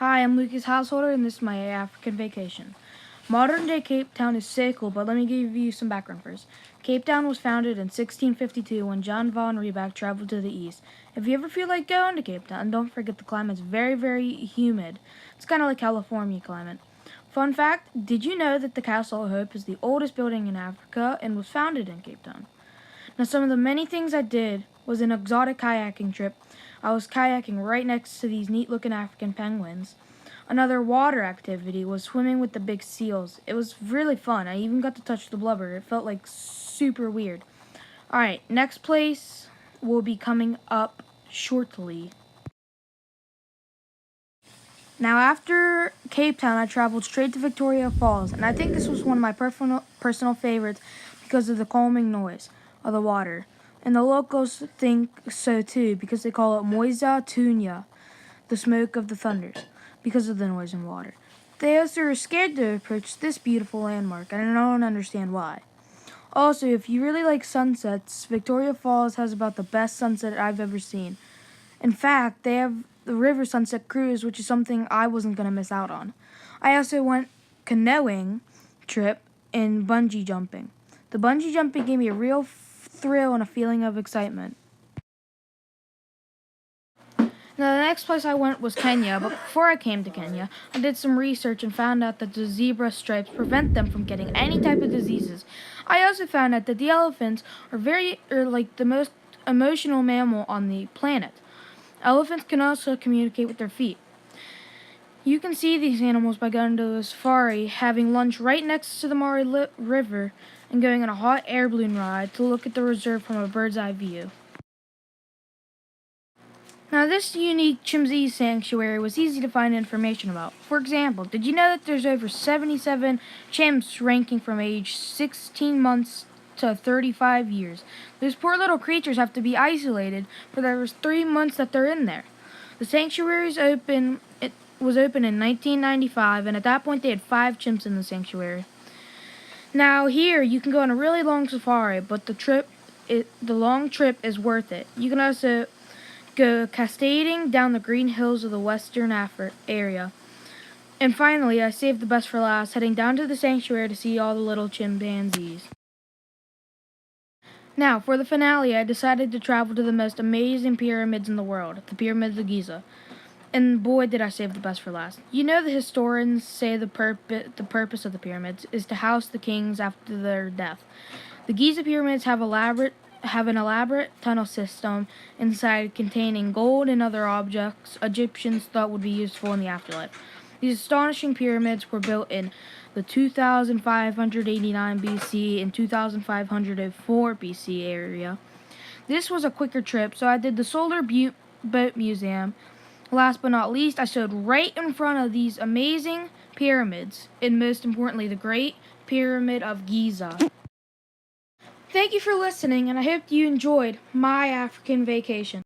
Hi, I'm Lucas Householder, and this is my African vacation. Modern day Cape Town is so cool, but let me give you some background first. Cape Town was founded in 1652 when John von Riebeck traveled to the east. If you ever feel like going to Cape Town, don't forget the climate's very, very humid. It's kind of like California climate. Fun fact, did you know that the Castle of Hope is the oldest building in Africa and was founded in Cape Town? Now, some of the many things I did was an exotic kayaking trip. I was kayaking right next to these neat-looking African penguins. Another water activity was swimming with the big seals. It was really fun. I even got to touch the blubber. It felt like super weird. Alright, next place will be coming up shortly. Now, after Cape Town, I traveled straight to Victoria Falls, and I think this was one of my personal favorites because of the calming noise of the water. And the locals think so too because they call it Moisa Tunya, the smoke of the thunders, because of the noise and water. They also are scared to approach this beautiful landmark, and I don't understand why. Also, if you really like sunsets, Victoria Falls has about the best sunset I've ever seen. In fact, they have the river sunset cruise, which is something I wasn't going to miss out on. I also went canoeing trip and bungee jumping. The bungee jumping gave me a real thrill and a feeling of excitement. Now, the next place I went was Kenya, but before I came to Kenya, I did some research and found out that the zebra stripes prevent them from getting any type of diseases. I also found out that the elephants are like the most emotional mammal on the planet. Elephants can also communicate with their feet. You can see these animals by going to a safari, having lunch right next to the Mari River, and going on a hot air balloon ride to look at the reserve from a bird's eye view. Now, this unique chimpanzee sanctuary was easy to find information about. For example, did you know that there's over 77 chimps ranking from age 16 months to 35 years? Those poor little creatures have to be isolated for those 3 months that they're in there. The sanctuary was open in 1995, and at that point they had 5 chimps in the sanctuary. Now, here you can go on a really long safari, but the long trip is worth it. You can also go cascading down the green hills of the western area. And finally, I saved the best for last, heading down to the sanctuary to see all the little chimpanzees. Now, for the finale, I decided to travel to the most amazing pyramids in the world, the Pyramids of Giza. And boy, did I save the best for last. You know, the historians say the purpose of the pyramids is to house the kings after their death. The Giza pyramids have an elaborate tunnel system inside containing gold and other objects Egyptians thought would be useful in the afterlife. These astonishing pyramids were built in the 2589 BC and 2504 BC area. This was a quicker trip, so I did the Solar Butte Boat Museum. Last but not least, I stood right in front of these amazing pyramids, and most importantly, the Great Pyramid of Giza. Thank you for listening, and I hope you enjoyed my African vacation.